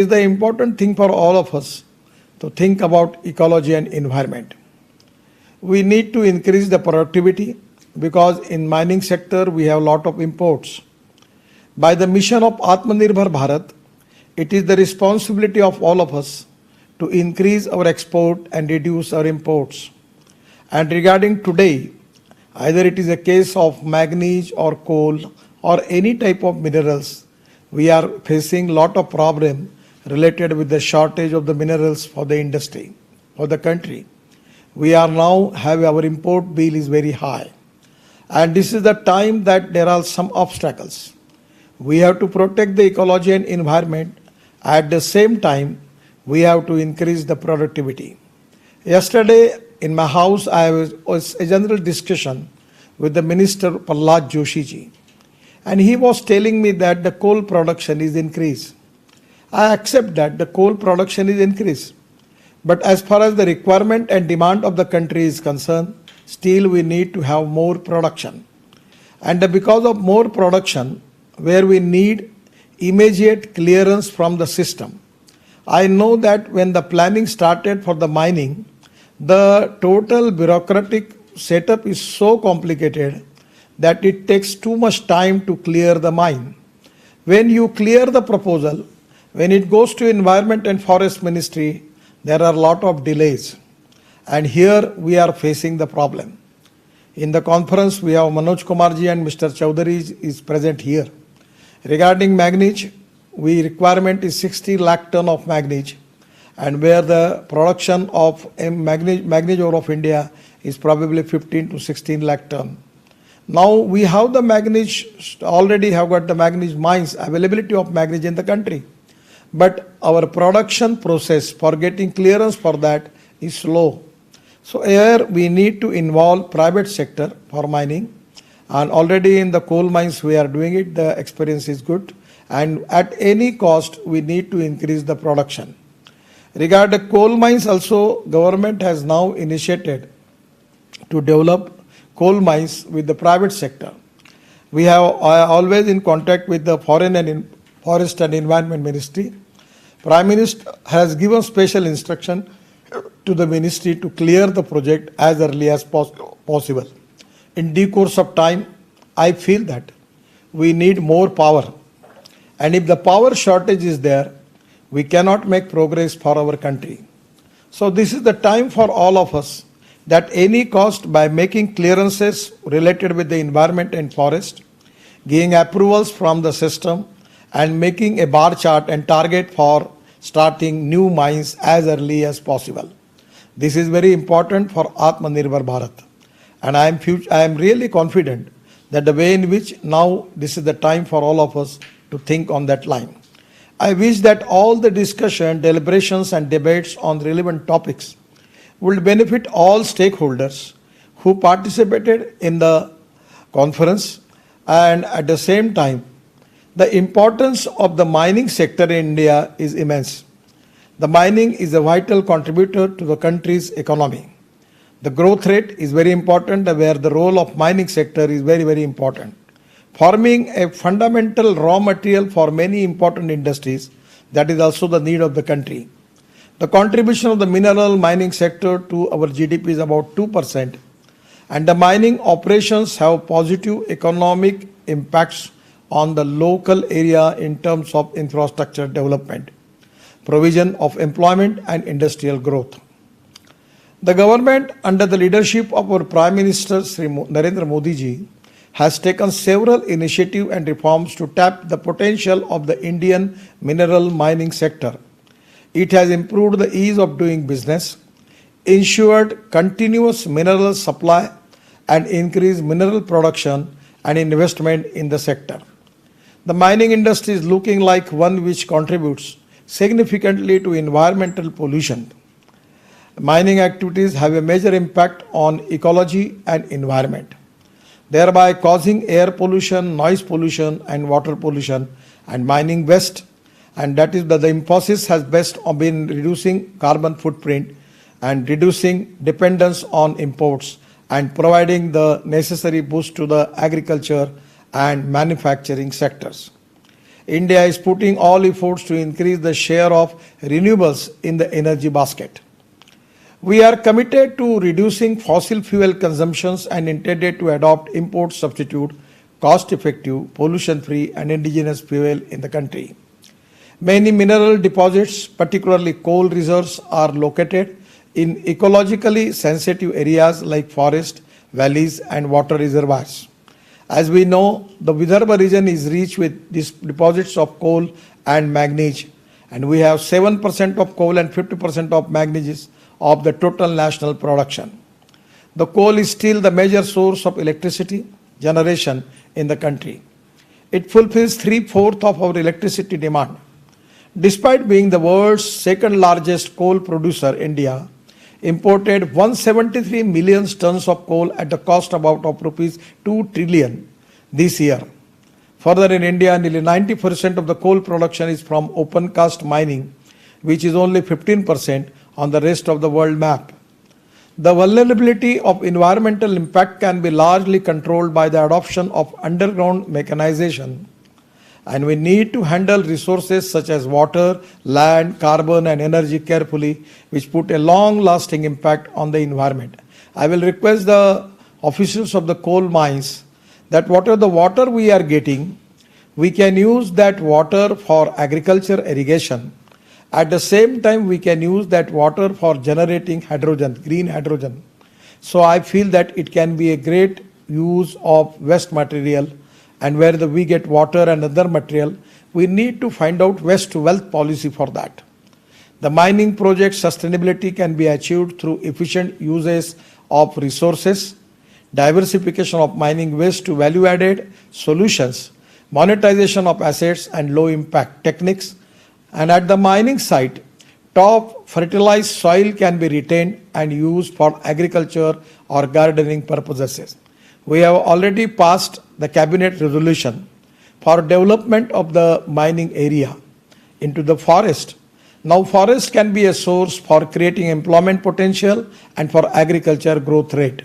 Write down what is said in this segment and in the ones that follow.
It is the important thing for all of us to think about ecology and environment. We need to increase the productivity because in mining sector we have a lot of imports. By the mission of Atmanirbhar Bharat, it is the responsibility of all of us to increase our export and reduce our imports. And regarding today, either it is a case of manganese or coal or any type of minerals, we are facing lot of problem related with the shortage of the minerals for the industry, for the country. We are now have our import bill is very high. And this is the time that there are some obstacles. We have to protect the ecology and environment. At the same time, we have to increase the productivity. Yesterday in my house, I was a general discussion with the Minister Prahlad Joshi ji. And he was telling me that the coal production is increased. I accept that the coal production is increased. But as far as the requirement and demand of the country is concerned, still we need to have more production. And because of more production, where we need immediate clearance from the system. I know that when the planning started for the mining, the total bureaucratic setup is so complicated that it takes too much time to clear the mine. When you clear the proposal, when it goes to Environment and Forest Ministry, there are a lot of delays. And here we are facing the problem. In the conference, we have Manoj Kumarji and Mr. Chaudhary is present here. Regarding manganese, requirement is 60 lakh ton of manganese, and where the production of manganese ore of India is probably 15 to 16 lakh ton. Now we have the manganese, already have got the manganese mines, availability of manganese in the country. But our production process for getting clearance for that is slow. So here we need to involve private sector for mining. And already in the coal mines we are doing it, the experience is good. And at any cost, we need to increase the production. Regarding coal mines also, government has now initiated to develop coal mines with the private sector. We have always in contact with the Foreign and Forest and Environment Ministry. Prime Minister has given special instruction to the ministry to clear the project as early as possible. In due course of time, I feel that we need more power. And if the power shortage is there, we cannot make progress for our country. So this is the time for all of us that any cost by making clearances related with the environment and forest, giving approvals from the system and making a bar chart and target for starting new mines as early as possible. This is very important for Atmanirbhar Bharat. And I am really confident that the way in which now this is the time for all of us to think on that line. I wish that all the discussion, deliberations and debates on relevant topics will benefit all stakeholders who participated in the conference, and at the same time, the importance of the mining sector in India is immense. The mining is a vital contributor to the country's economy. The growth rate is very important, where the role of mining sector is very, very important. Forming a fundamental raw material for many important industries, that is also the need of the country. The contribution of the mineral mining sector to our GDP is about 2%, and the mining operations have positive economic impacts on the local area in terms of infrastructure development, provision of employment and industrial growth. The government, under the leadership of our Prime Minister Sri Narendra Modi ji, has taken several initiatives and reforms to tap the potential of the Indian mineral mining sector. It has improved the ease of doing business, ensured continuous mineral supply, and increased mineral production and investment in the sector. The mining industry is looking like one which contributes significantly to environmental pollution. Mining activities have a major impact on ecology and environment, thereby causing air pollution, noise pollution, and water pollution, and mining waste. And that is that the emphasis has best been reducing carbon footprint and reducing dependence on imports and providing the necessary boost to the agriculture and manufacturing sectors. India is putting all efforts to increase the share of renewables in the energy basket. We are committed to reducing fossil fuel consumptions and intended to adopt import substitute, cost-effective, pollution-free and indigenous fuel in the country. Many mineral deposits, particularly coal reserves, are located in ecologically sensitive areas like forest, valleys and water reservoirs. As we know, the Vidarbha region is rich with these deposits of coal and manganese, and we have 7% of coal and 50% of manganese of the total national production. The coal is still the major source of electricity generation in the country. It fulfills 3/4 of our electricity demand. Despite being the world's second largest coal producer, India imported 173 million tons of coal at the cost about of rupees 2 trillion this year. Further, in India, nearly 90% of the coal production is from open cast mining, which is only 15% on the rest of the world map. The vulnerability of environmental impact can be largely controlled by the adoption of underground mechanization, and we need to handle resources such as water, land, carbon and energy carefully, which put a long-lasting impact on the environment. I will request the officials of the coal mines that whatever the water we are getting, we can use that water for agriculture irrigation. At the same time, we can use that water for generating hydrogen, green hydrogen. So I feel that it can be a great use of waste material, and where we get water and other material, we need to find out waste to wealth policy for that. The mining project sustainability can be achieved through efficient uses of resources, diversification of mining waste to value-added solutions, monetization of assets and low-impact techniques. And at the mining site, top fertilized soil can be retained and used for agriculture or gardening purposes. We have already passed the cabinet resolution for development of the mining area into the forest. Now forest can be a source for creating employment potential and for agriculture growth rate.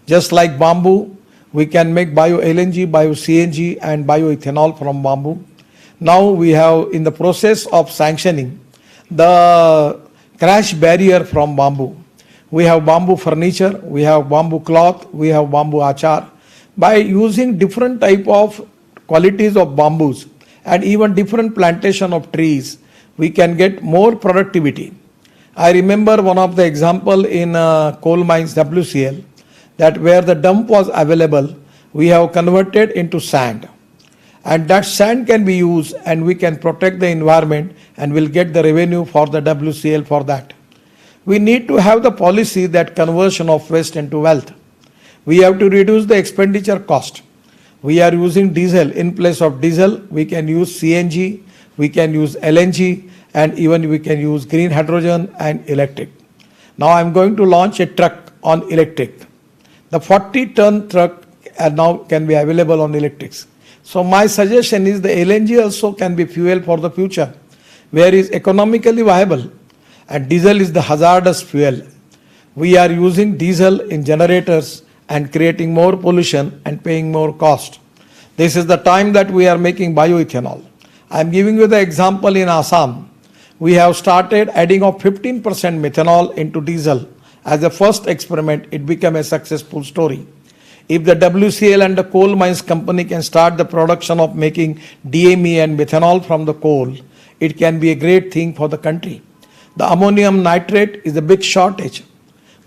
Just like bamboo, we can make bio-LNG, bio-CNG and bioethanol from bamboo. Now we have in the process of sanctioning the crash barrier from bamboo. We have bamboo furniture, we have bamboo cloth, we have bamboo achar. By using different type of qualities of bamboos and even different plantation of trees, we can get more productivity. I remember one of the example in coal mines WCL, that where the dump was available, we have converted into sand. And that sand can be used and we can protect the environment and will get the revenue for the WCL for that. We need to have the policy that conversion of waste into wealth. We have to reduce the expenditure cost. We are using diesel. In place of diesel, we can use CNG, we can use LNG and even we can use green hydrogen and electric. Now I am going to launch a truck on electric. The 40-ton truck now can be available on electrics. So my suggestion is the LNG also can be fuel for the future, where is economically viable, and diesel is the hazardous fuel. We are using diesel in generators and creating more pollution and paying more cost. This is the time that we are making bioethanol. I am giving you the example in Assam. We have started adding of 15% methanol into diesel. As a first experiment, it became a successful story. If the WCL and the coal mines company can start the production of making DME and methanol from the coal, it can be a great thing for the country. The ammonium nitrate is a big shortage.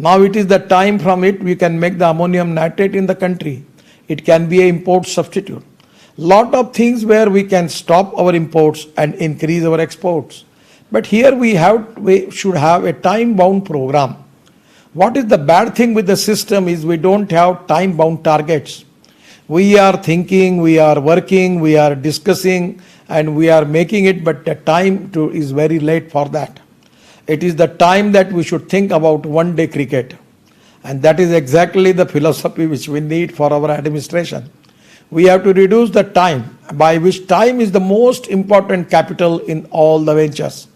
Now it is the time from it we can make the ammonium nitrate in the country. It can be an import substitute. Lot of things where we can stop our imports and increase our exports. But here we should have a time-bound program. What is the bad thing with the system is we don't have time-bound targets. We are thinking, we are working, we are discussing and we are making it, but the time is very late for that. It is the time that we should think about one-day cricket. And that is exactly the philosophy which we need for our administration. We have to reduce the time, by which time is the most important capital in all the ventures.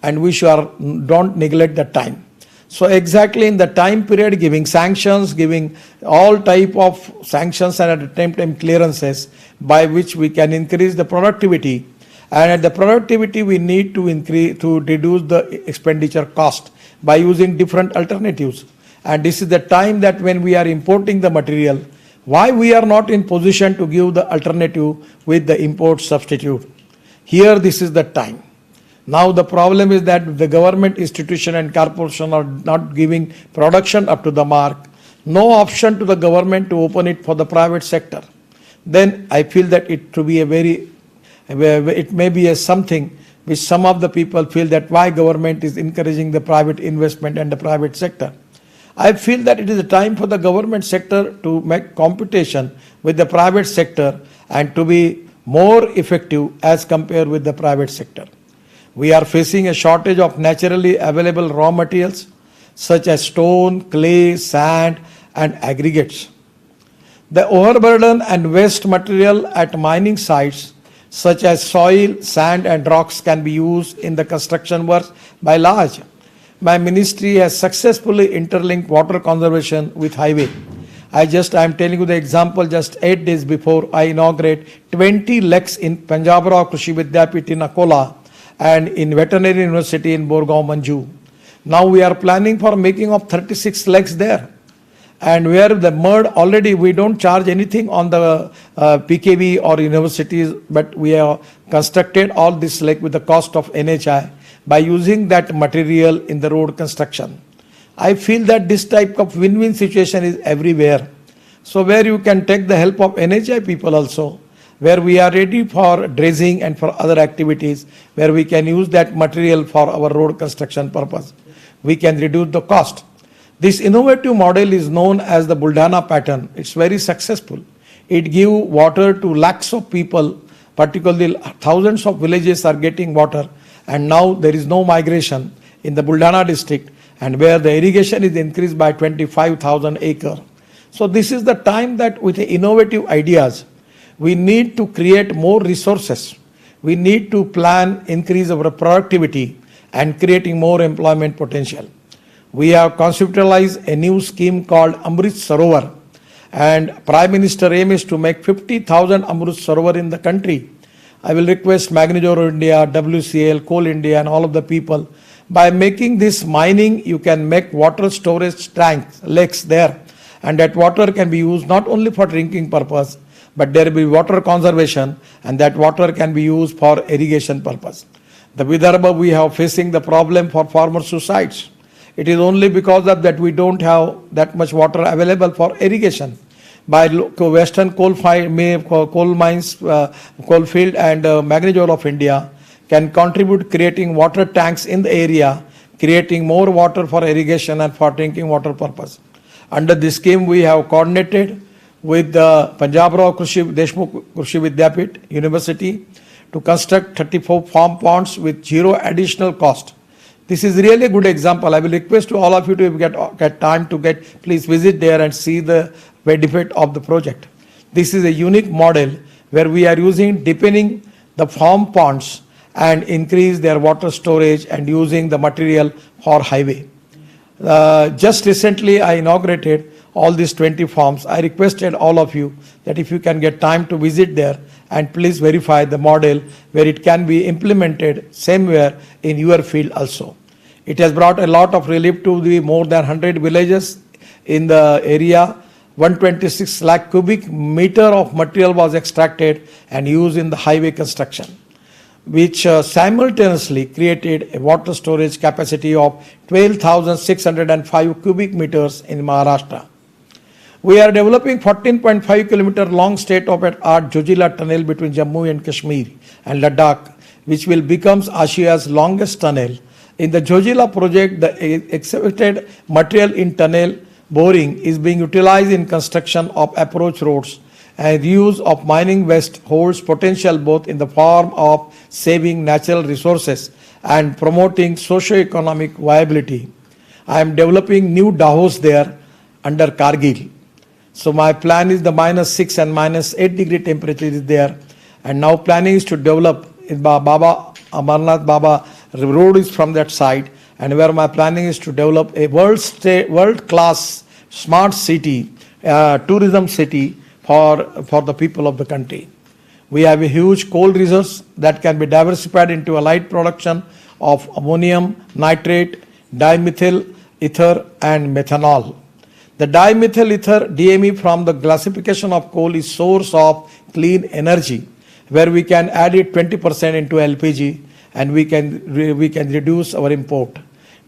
And we don't neglect the time. So exactly in the time period, giving sanctions, giving all type of sanctions and at the same time clearances by which we can increase the productivity And at the productivity, we need to increase to reduce the expenditure cost by using different alternatives. And this is the time that when we are importing the material, why we are not in position to give the alternative with the import substitute. Here, this is the time. Now the problem is that the government institution and corporation are not giving production up to the mark. No option to the government to open it for the private sector. Then I feel that it to be it may be a something which some of the people feel that why government is encouraging the private investment and the private sector. I feel that it is a time for the government sector to make competition with the private sector and to be more effective as compared with the private sector. We are facing a shortage of naturally available raw materials such as stone, clay, sand, and aggregates. The overburden and waste material at mining sites such as soil, sand, and rocks can be used in the construction work by large. My ministry has successfully interlinked water conservation with highway. I am telling you the example, just 8 days before I inaugurate 20 lakes in Punjabrao Krishi Vidyapit in Akola and in Veterinary University in Borgaon Manju. Now we are planning for making of 36 lakes there. And where the mud already we don't charge anything on the PKV or universities, but we have constructed all this lake with the cost of NHI by using that material in the road construction. I feel that this type of win-win situation is everywhere. So where you can take the help of NHI people also, where we are ready for dredging and for other activities, where we can use that material for our road construction purpose. We can reduce the cost. This innovative model is known as the Buldhana pattern. It's very successful. It gives water to lakhs of people, particularly thousands of villages are getting water, and now there is no migration in the Buldhana district, and where the irrigation is increased by 25,000 acres. So this is the time that with the innovative ideas, we need to create more resources. We need to plan increase of our productivity and creating more employment potential. We have conceptualized a new scheme called Amrit Sarovar, and Prime Minister aim is to make 50,000 Amrit Sarovar in the country. I will request Magnitogordo India, WCL, Coal India and all of the people. By making this mining, you can make water storage tanks, lakes there, and that water can be used not only for drinking purpose, but there will be water conservation, and that water can be used for irrigation purpose. The Vidarbha, we have facing the problem for farmer suicides. It is only because of that we don't have that much water available for irrigation. By Western coal mines, coal field and Magnitogordo of India can contribute creating water tanks in the area, creating more water for irrigation and for drinking water purpose. Under this scheme, we have coordinated with the Punjabrao Krishi Vidyapit University to construct 34 farm ponds with zero additional cost. This is really a good example. I will request to all of you to get time to please visit there and see the benefit of the project. This is a unique model where we are deepening the farm ponds and increase their water storage and using the material for highway. Just recently I inaugurated all these 20 farms. I requested all of you that if you can get time to visit there and please verify the model where it can be implemented somewhere in your field also. It has brought a lot of relief to the more than 100 villages in the area. 126 lakh cubic meter of material was extracted and used in the highway construction, which simultaneously created a water storage capacity of 12,605 cubic meters in Maharashtra. We are developing 14.5 kilometer long state-of-the-art Jojila tunnel between Jammu and Kashmir and Ladakh, which will become Asia's longest tunnel. In the Jojila project, the excavated material in tunnel boring is being utilized in construction of approach roads, and reuse of mining waste holds potential both in the form of saving natural resources and promoting socio-economic viability. I am developing new dahos there under Kargil. So my plan is the -6 and -8 degree temperature is there, and now planning is to develop Baba Amarnath Baba road is from that side, and where my planning is to develop a world-class smart city, tourism city for the people of the country. We have a huge coal resource that can be diversified into a light production of ammonium nitrate, dimethyl ether, and methanol. The dimethyl ether DME from the gasification of coal is source of clean energy, where we can add it 20% into LPG and we can reduce our import.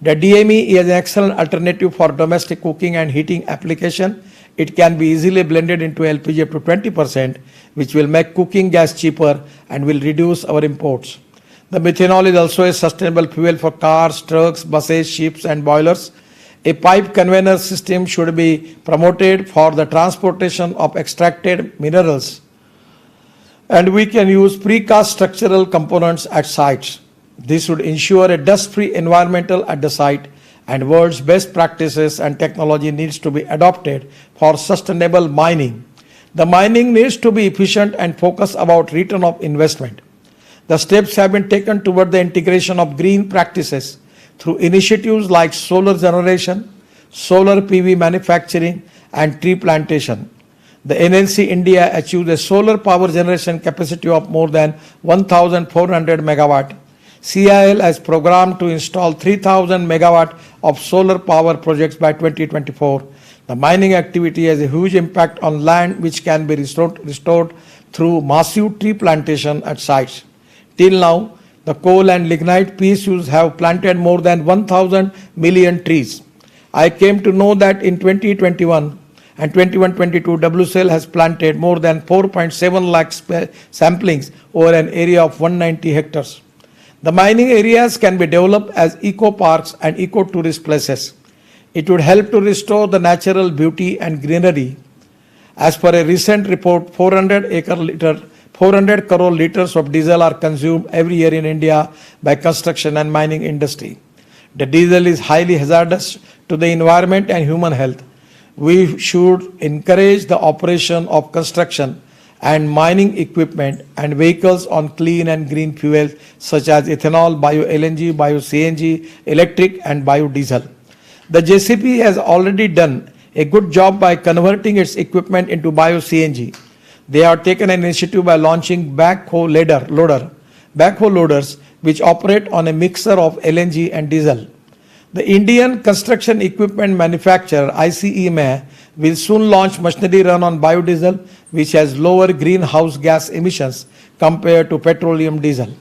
The DME is an excellent alternative for domestic cooking and heating application. It can be easily blended into LPG up to 20%, which will make cooking gas cheaper and will reduce our imports. The methanol is also a sustainable fuel for cars, trucks, buses, ships, and boilers. A pipe conveyor system should be promoted for the transportation of extracted minerals, and we can use precast structural components at sites. This would ensure a dust-free environmental at the site, and world's best practices and technology needs to be adopted for sustainable mining. The mining needs to be efficient and focus about return of investment. The steps have been taken toward the integration of green practices through initiatives like solar generation, solar PV manufacturing, and tree plantation. The NLC India achieved a solar power generation capacity of more than 1,400 megawatt. CIL has programmed to install 3,000 megawatt of solar power projects by 2024. The mining activity has a huge impact on land which can be restored through massive tree plantation at sites. Till now, the coal and lignite PSUs have planted more than 1,000 million trees. I came to know that in 2021 and 21-22, WCL has planted more than 4.7 lakh samplings over an area of 190 hectares. The mining areas can be developed as eco-parks and eco-tourist places. It would help to restore the natural beauty and greenery. As per a recent report, 400 crore liters of diesel are consumed every year in India by construction and mining industry. The diesel is highly hazardous to the environment and human health. We should encourage the operation of construction and mining equipment and vehicles on clean and green fuels such as ethanol, bio-LNG, bio-CNG, electric and biodiesel. The JCP has already done a good job by converting its equipment into bio-CNG. They have taken an initiative by launching backhoe loaders which operate on a mixture of LNG and diesel. The Indian construction equipment manufacturer ICMMA will soon launch machinery run on biodiesel, which has lower greenhouse gas emissions compared to petroleum diesel.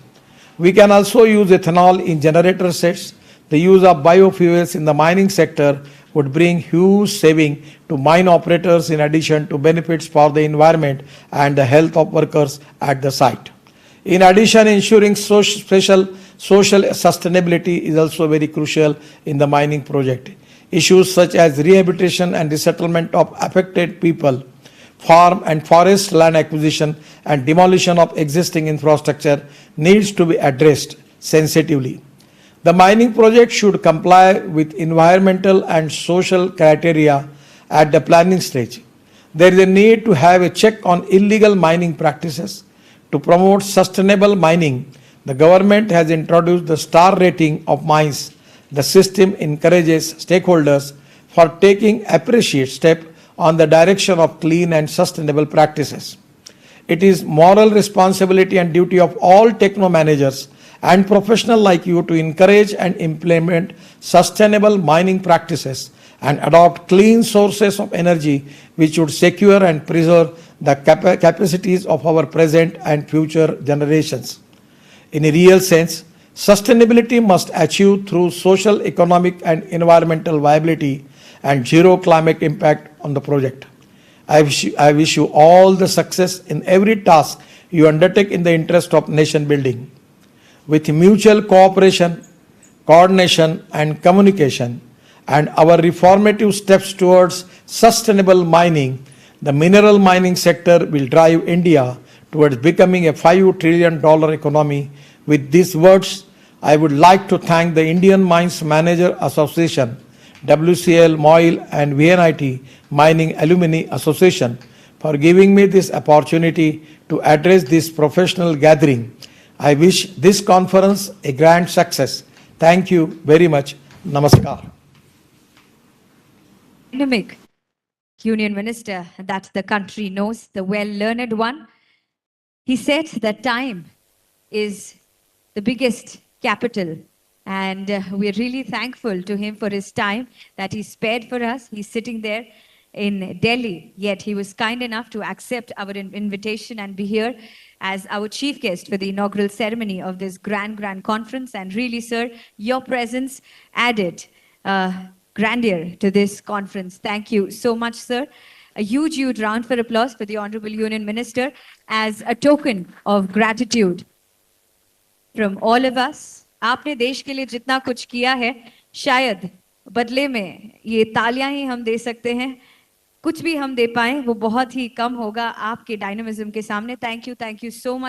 We can also use ethanol in generator sets. The use of biofuels in the mining sector would bring huge saving to mine operators in addition to benefits for the environment and the health of workers at the site. In addition, ensuring social sustainability is also very crucial in the mining project. Issues such as rehabilitation and resettlement of affected people, farm and forest land acquisition and demolition of existing infrastructure needs to be addressed sensitively. The mining project should comply with environmental and social criteria at the planning stage. There is a need to have a check on illegal mining practices. To promote sustainable mining, the government has introduced the star rating of mines. The system encourages stakeholders for taking appropriate steps on the direction of clean and sustainable practices. It is moral responsibility and duty of all techno managers and professionals like you to encourage and implement sustainable mining practices and adopt clean sources of energy which would secure and preserve the capacities of our present and future generations. In a real sense, sustainability must achieve through social, economic and environmental viability and zero climate impact on the project. I wish you all the success in every task you undertake in the interest of nation building. With mutual cooperation, coordination and communication and our reformative steps towards sustainable mining, the mineral mining sector will drive India towards becoming a $5 trillion economy. With these words, I would like to thank the Indian Mines Manager Association, WCL, MOIL and VNIT Mining Alumni Association for giving me this opportunity to address this professional gathering. I wish this conference a grand success. Thank you very much. Namaskar. Dynamic Union Minister that the country knows, the well-learned one. He said that time is the biggest capital. And we're really thankful to him for his time that he spared for us. He's sitting there in Delhi, yet he was kind enough to accept our invitation and be here as our chief guest for the inaugural ceremony of this grand conference. And really, sir, your presence added grandeur to this conference. Thank you so much, sir. A huge round for applause for the Honorable Union Minister as a token of gratitude from all of us. आपने देश के लिए जितना कुछ किया है, शायद बदले में ये तालियां ही हम दे सकते हैं. कुछ भी हम दे पाएं, वो बहुत ही कम होगा आपके डायनामिज्म के सामने. Thank you so much.